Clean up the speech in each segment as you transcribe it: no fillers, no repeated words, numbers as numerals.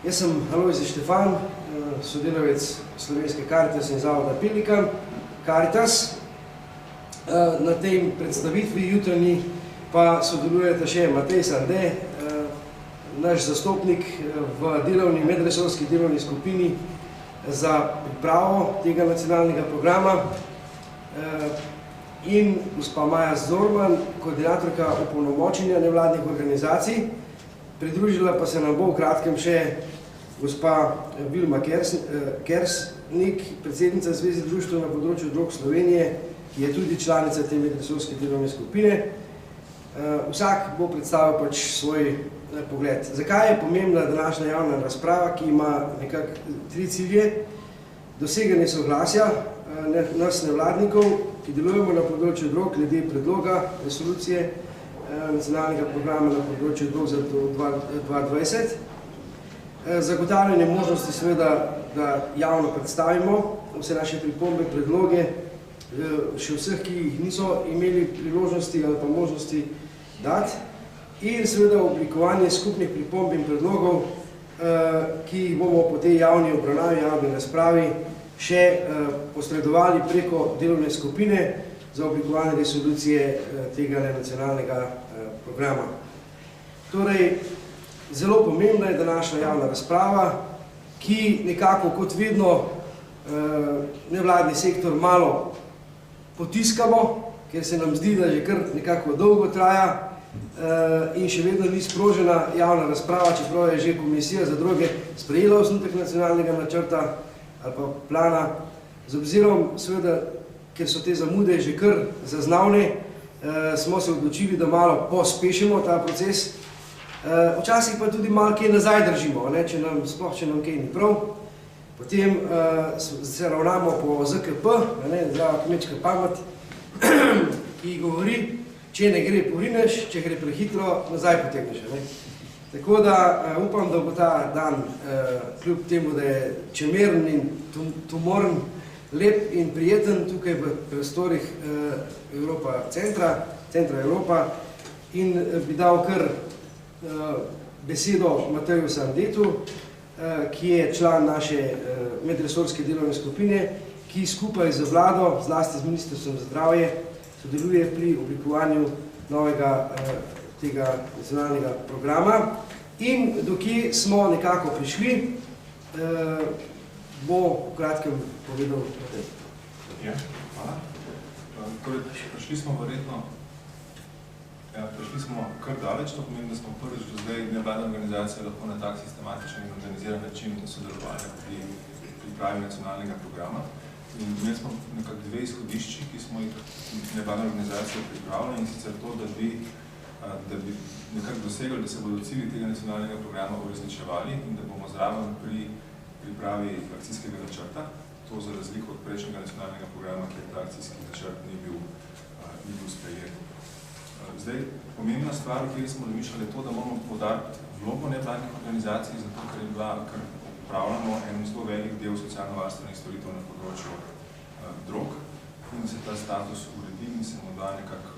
Jaz sem Alojzij Štefan, sodelavec Slovenske Karitas in Zavoda Pelikan Karitas. Na tej predstavitvi jutranji pa sodelujete še Matej Sande, naš zastopnik v medresorski delovni skupini za pripravo tega nacionalnega programa, in gospa Maja Zorman, koordinatorka opolnomočenja nevladnih organizacij. Pridružila pa se nam bo v kratkem še gospa Vilma Kersnik, predsednica Zveze društev na področju drog Slovenije, ki je tudi članica te medresorske delovne skupine. Vsak bo predstavil pač svoj pogled. Zakaj je pomembna današnja javna razprava, ki ima nekako 3 cilje? Doseganje soglasja nas nevladnikov, ki delujemo na področju drog, glede predloga resolucije nacionalnega programa na področju drog za 2020. Zagotavljanje možnosti seveda, da javno predstavimo vse naše pripombe, predloge, še vseh, ki jih niso imeli priložnosti ali pa možnosti dati, in seveda oblikovanje skupnih pripomb in predlogov, ki jih bomo po tej javni obravnavi, javni razpravi še posredovali preko delovne skupine za oblikovanje resolucije tega nacionalnega programa. Torej, zelo pomembna je današnja javna razprava, ki nekako kot vedno nevladni sektor malo potiskamo, ker se nam zdi, da že kar nekako dolgo traja in še vedno ni sprožena javna razprava, čeprav je že Komisija za droge sprejela osnutek nacionalnega načrta ali pa plana. Z obzirom, seveda, ker so te zamude že kar zaznavne, smo se odločili, da malo pospešimo ta proces. Včasih pa tudi malo kaj nazaj držimo, sploh če nam kaj ni prav. Potem se ravnamo po ZKP, zdrava kmečka pamet, ki govori, če ne gre porineš, če gre prehitro, nazaj potegneš. Tako da upam, da bo ta dan, kljub temu, da je čemeren in tumoren, lep in prijeten tukaj v prostorih centra Evropa, in bi dal kar besedo Mateju Sandetu, ki je član naše medresorske delovne skupine, ki skupaj z vlado, zlasti z Ministrstvom za zdravje, sodeluje pri oblikovanju novega tega nacionalnega programa. In dokje smo nekako prišli, bo v kratkem povedal Matej. Ja, hvala. Prišli smo verjetno kar daleč, to pomeni, da smo prvič do zdaj nevladne organizacije lahko na tak sistematičen in organiziran način sodelovali pri pripravi nacionalnega programa. In imeli smo nekako 2 izhodišči, ki smo jih nevladne organizacije pripravili, in sicer to, da bi nekako dosegali, da se bodo cilji tega nacionalnega programa uresničevali in da bomo zraven pri pripravi akcijskega načrta, to za razliko od prejšnjega nacionalnega programa, kjer ta akcijski načrt ni bil sprejet. Zdaj, pomembna stvar, v kateri smo razmišljali, je to, da moramo poudariti vlogo nevladnih organizacij, zato ker upravljamo en zelo velik del socialno-varstvenih storitev na področju drog, in se ta status uredi in se mu da nekako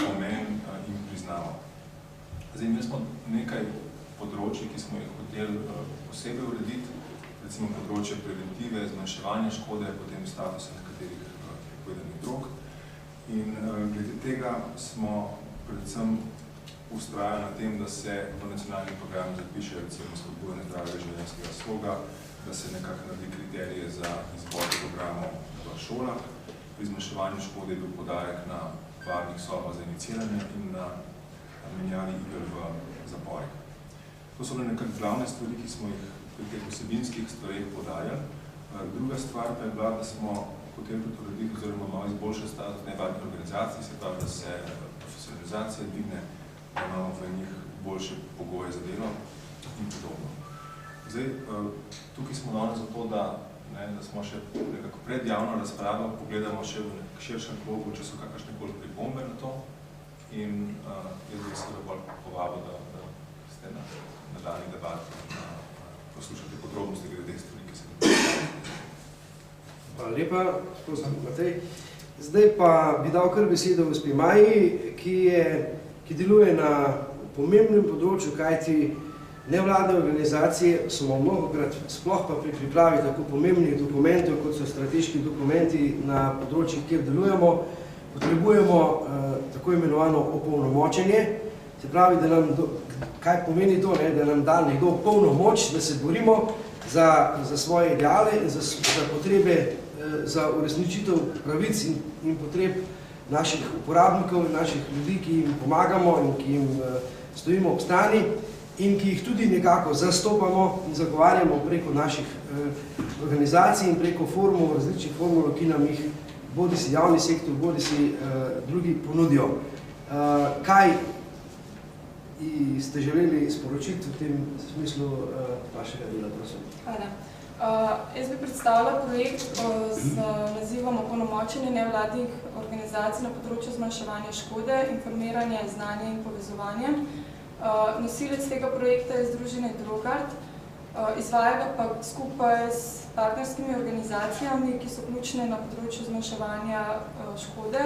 pomen in priznava. Zdaj, imeli smo nekaj področji, ki smo jih hoteli posebej urediti, recimo področje preventive, zmanjševanja škode, potem statusa nekaterih prepovedanih drog. In glede tega smo predvsem vztrajali na tem, da se v nacionalni program zapiše recimo spodbujanje zdravega življenjskega sloga, da se nekako naredi kriterije za izbor programov v šolah. Pri zmanjševanju škode je bil poudarek na varnih sobah za iniciranje in na menjavi iger v zaporih. To so bile nekako glavne stvari, ki smo jih pri teh vsebinskih stvareh poudarjali. Druga stvar pa je bila, da smo hoteli urediti oziroma malo izboljšati status nevladnih organizacij, se pravi, da se profesionalizacija dvigne, da imamo v njih boljše pogoje za delo in podobno. Zdaj, tukaj smo danes zato, da smo še nekako pred javno razpravo pogledamo še v širšem krogu, če so kakršnekoli pripombe na to, in jaz bi se bolj povabil, da ste na nadaljnji debati poslušate podrobnosti glede stvari, ki se dogajajo. Hvala lepa, gospod Matej. Zdaj pa bi dal kar besedo gospi Maji, ki deluje na pomembnem področju, kajti Nevladne organizacije smo mnogokrat, sploh pa pri pripravi tako pomembnih dokumentov, kot so strateški dokumenti na področjih, kjer delujemo, potrebujemo tako imenovano opolnomočenje. Se pravi, da nam, kaj pomeni to, da nam da nekdo polno moč, da se borimo za svoje ideale in za potrebe, za uresničitev pravic in potreb naših uporabnikov in naših ljudi, ki jim pomagamo in ki jim stojimo ob strani in ki jih tudi nekako zastopamo in zagovarjamo preko naših organizacij in preko forumov, različnih formulov, ki nam jih bodi si javni sektor, bodi si drugi ponudijo. Kaj ste želeli sporočiti v tem smislu vašega dela, prosim? Hvala. Jaz bi predstavila projekt z nazivom Opolnomočenje nevladnih organizacij na področju zmanjševanja škode, informiranje, znanje in povezovanje. Nosilec tega projekta je Združenje Drogart, izvaja ga pa skupaj s partnerskimi organizacijami, ki so ključne na področju zmanjševanja škode.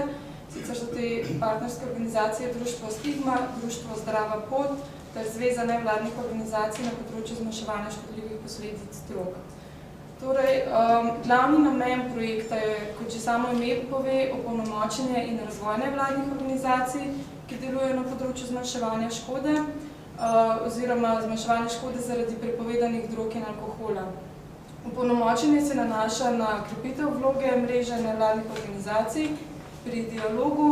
Sicer so te partnerske organizacije Društvo Stigma, Društvo Zdrava pot ter Zveza nevladnih organizacij na področju zmanjševanja škodljivih posledic drog. Torej, glavni namen projekta je, kot že samo ime pove, opolnomočenje in razvoj nevladnih organizacij, ki delujejo na področju zmanjševanja škode oziroma zmanjševanja škode zaradi prepovedanih drog in alkohola. Opolnomočenje se nanaša na krepitev vloge mreže nevladnih organizacij pri dialogu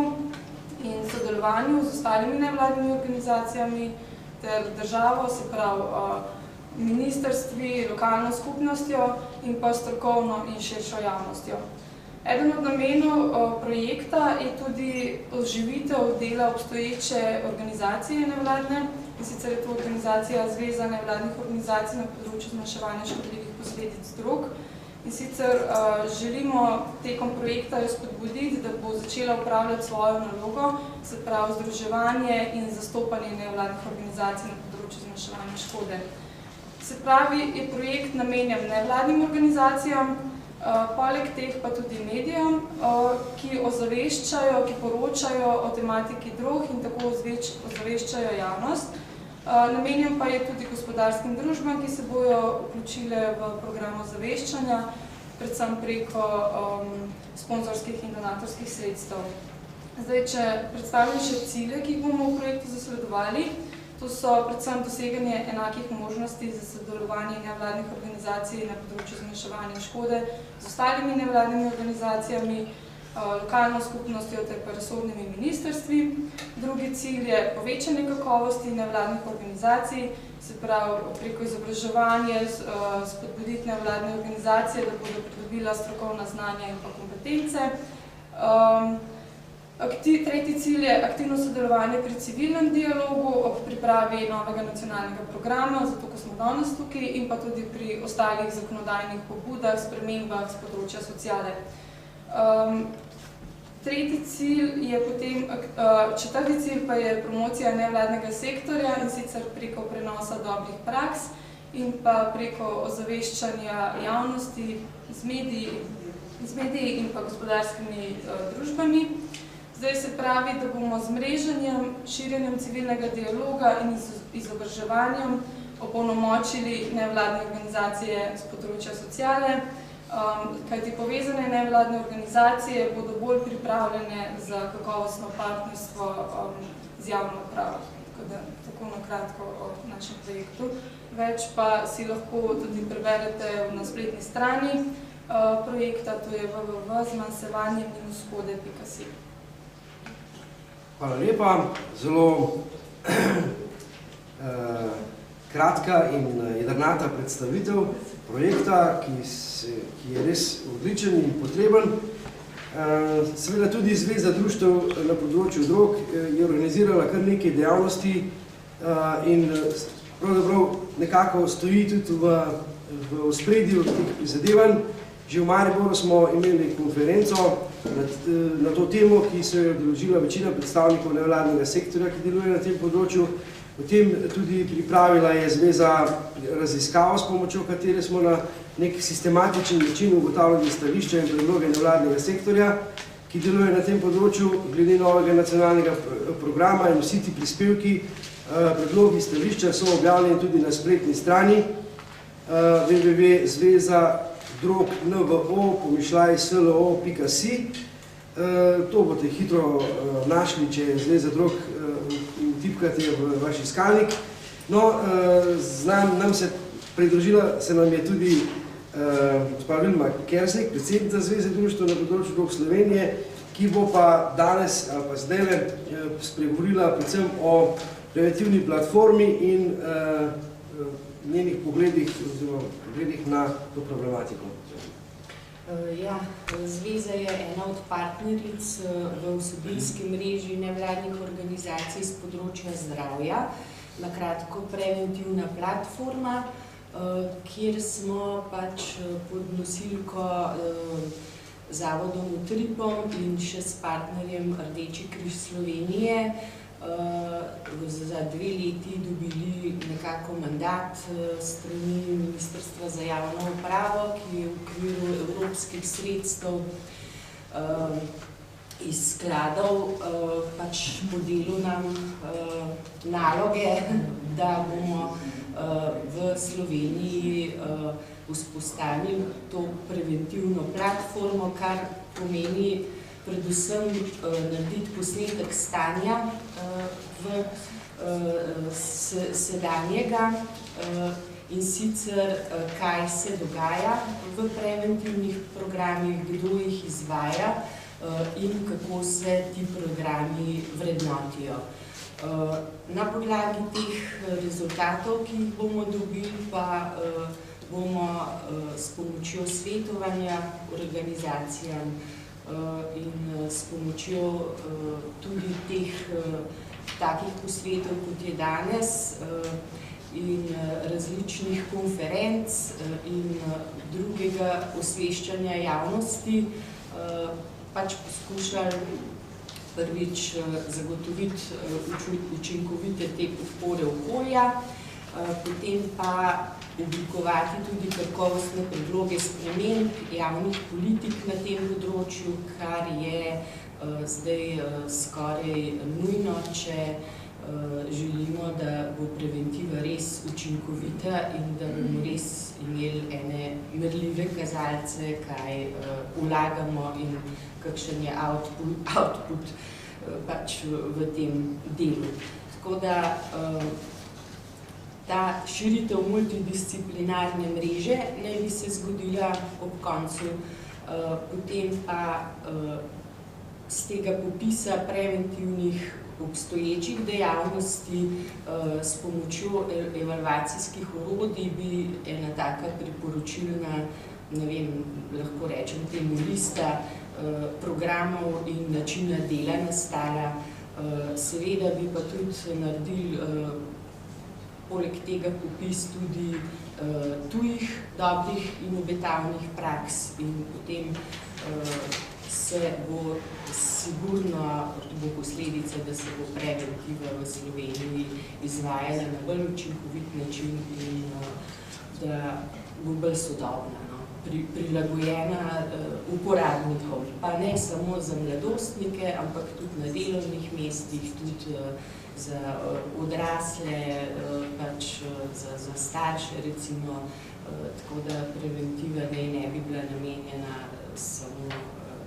in sodelovanju z ostalimi nevladnimi organizacijami ter državo, se pravi ministrstvi, lokalno skupnostjo in pa strokovno in širšo javnostjo. Eden od namenov projekta je tudi oživitev dela obstoječe organizacije nevladne, in sicer je to organizacija Zveza nevladnih organizacij na področju zmanjševanja škodljivih posledic drog. In sicer želimo tekom projekta jo spodbuditi, da bo začela upravljati svojo nalogo, se pravi združevanje in zastopanje nevladnih organizacij na področju zmanjševanja škode. Se pravi, je projekt namenjen nevladnim organizacijam, poleg teh pa tudi medijem, ki ozaveščajo, ki poročajo o tematiki drog in tako ozaveščajo javnost. Namenjen pa je tudi gospodarskim družbam, ki se bojo vključile v program ozaveščanja, predvsem preko sponzorskih in donatorskih sredstev. Zdaj, če predstavim še cilje, ki jih bomo v projektu zasledovali, to so predvsem doseganje enakih možnosti za sodelovanje nevladnih organizacij na področju zmanjševanja škode z ostalimi nevladnimi organizacijami, lokalno skupnostjo ter pa resornimi ministrstvi. Drugi cilj je povečanje kakovosti nevladnih organizacij, se pravi preko izobraževanja, spodbuditi nevladne organizacije, da bodo pridobila strokovna znanja in pa kompetence. Tretji cilj je aktivno sodelovanje pri civilnem dialogu ob pripravi novega nacionalnega programa, zato ko smo danes tukaj, in pa tudi pri ostalih zakonodajnih pobudah, spremembah z področja sociale. Tretji cilj je potem, četrti cilj pa je promocija nevladnega sektorja, in sicer preko prenosa dobrih praks in pa preko ozaveščanja javnosti z mediji in pa gospodarskimi družbami. Zdaj se pravi, da bomo z mreženjem, širjenjem civilnega dialoga in izobraževanjem opolnomočili nevladne organizacije z področja sociale, kajti povezane nevladne organizacije bodo bolj pripravljene za kakovostno partnerstvo z javno upravo. Tako na kratko o našem projektu. Več pa si lahko tudi preberete na spletni strani projekta, to je www.zmanjševanje-škode.si. Hvala lepa. Zelo kratka in jedrnata predstavitev projekta, ki je res odličen in potreben. Seveda tudi Zveza društev na področju drog je organizirala kar nekaj dejavnosti in pravzaprav nekako stoji tudi v ospredju teh prizadevanj. Že v Mariboru smo imeli konferenco na to temo, ki se je odložila večina predstavnikov nevladnega sektorja, ki deluje na tem področju. Potem tudi pripravila je Zveza raziskav, s pomočjo katere smo na nek sistematičen način ugotavljali stališča in predloge nevladnega sektorja, ki deluje na tem področju glede novega nacionalnega programa, in vsi ti prispevki Predlogi stališča so objavljeni tudi na spletni strani www.zveza-nvo.si. To boste hitro našli, če Zveza drog tipkate v vaš iskalnik. No, nam se pridružila se nam je tudi gospa Vilma Kersnik, predsednica Zveze društva na področju drog Slovenije, ki bo pa danes ali pa zdajle spregovorila predvsem o preventivni platformi in njenih pogledih na to problematiko. Ja, Zveza je ena od partneric v vsebinski mreži nevladnih organizacij z področja zdravja, na kratko preventivna platforma, kjer smo pač pod nosilko zavodom Utripom in še s partnerjem Rdeči križ Slovenije za 2 leti dobili nekako mandat strani Ministrstva za javno upravo, ki je v okviru evropskih sredstev iz skladov pač podelil nam naloge, da bomo v Sloveniji vzpostavili to preventivno platformo, kar pomeni predvsem narediti posnetek stanja sedanjega in sicer kaj se dogaja v preventivnih programih, kdo jih izvaja in kako se ti programi vrednotijo. Na podlagi teh rezultatov, ki jih bomo dobili, pa bomo s pomočjo svetovanja organizacijam in s pomočjo tudi teh takih posvetov, kot je danes, in različnih konferenc in drugega osveščanja javnosti pač poskušali prvič zagotoviti učinkovite te podpore okolja, potem pa oblikovati tudi kakovostne predloge sprememb javnih politik na tem področju, kar je zdaj skoraj nujno, če želimo, da bo preventiva res učinkovita in da bomo res imeli ene merljive kazalce, kaj vlagamo in kakšen je output pač v tem delu. Tako da ta širitev multidisciplinarne mreže naj bi se zgodila ob koncu, potem pa z tega popisa preventivnih obstoječih dejavnosti s pomočjo evalvacijskih orodij bi ena taka priporočilna, ne vem, lahko rečem temu lista programov in načina dela nastala. Seveda bi pa tudi naredili poleg tega popis tudi tujih dobrih in obetavnih praks in potem se bo sigurno posledica, da se bo preventiva v Sloveniji izvajala na bolj učinkovit način in da bo bolj sodobna, prilagojena uporabnikov, pa ne samo za mladostnike, ampak tudi na delovnih mestih, tudi za odrasle, pač za starše recimo, tako da preventiva ne bi bila namenjena samo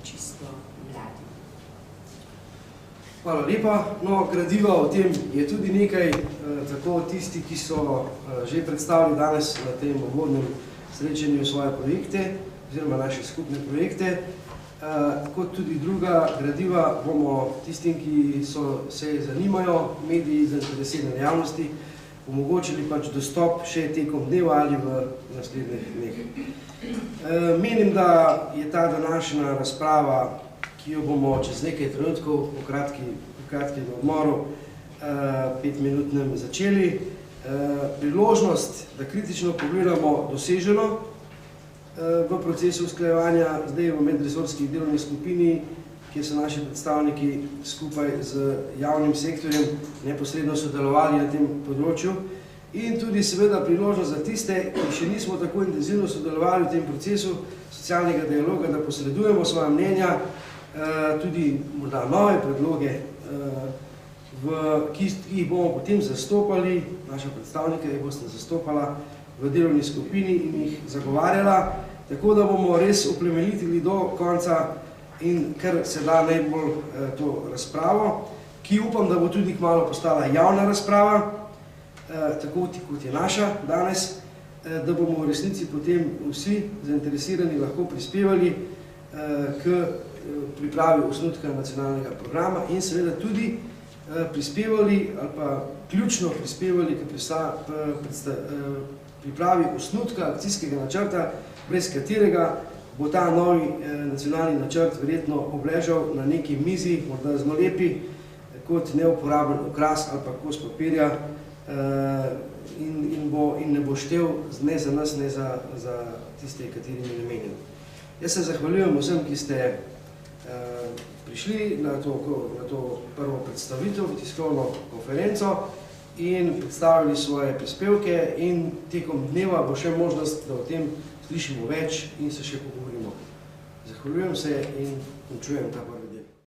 čisto mladim. Hvala lepa. No, gradiva o tem je tudi nekaj, tako tisti, ki so že predstavili danes na tem uvodnem srečanju svoje projekte, oziroma naše skupne projekte, kot tudi druga gradiva bomo tistim, ki se zanimajo, mediji, zainteresirane javnosti, omogočili pač dostop še tekom dneva ali v naslednjih dneh. Menim, da je ta današnja razprava, ki jo bomo čez nekaj trenutkov po kratkem odmoru 5-minutnem začeli, priložnost, da kritično pogledamo doseženo v procesu usklajevanja zdaj v medresorski delovni skupini, kjer so naši predstavniki skupaj z javnim sektorjem neposredno sodelovali na tem področju, in tudi seveda priložnost za tiste, ki še nismo tako intenzivno sodelovali v tem procesu socialnega dialoga, da posredujemo svoja mnenja, tudi morda nove predloge, ki jih bomo potem zastopali, naša predstavnika jih boste zastopala v delovni skupini in jih zagovarjala, tako da bomo res oplemenitili do konca in kar se da najbolj to razpravo, ki upam, da bo tudi kmalu postala javna razprava, tako kot je naša danes, da bomo v resnici potem vsi zainteresirani lahko prispevali k pripravi osnutka nacionalnega programa in seveda tudi prispevali ali pa ključno prispevali k pripravi osnutka akcijskega načrta, brez katerega bo ta novi nacionalni načrt verjetno obležal na neki mizi, morda zelo lepi, kot neuporaben okras ali pa kos papirja in ne bo štel ne za nas, ne za tiste, katerim je namenjen. Jaz se zahvaljujem vsem, ki ste prišli na to prvo predstavitev, tiskovno konferenco in predstavili svoje prispevke in tekom dneva bo še možnost, da o tem slišimo več in se še pogovorimo. Zahvaljujem se in končujem ta prvi del.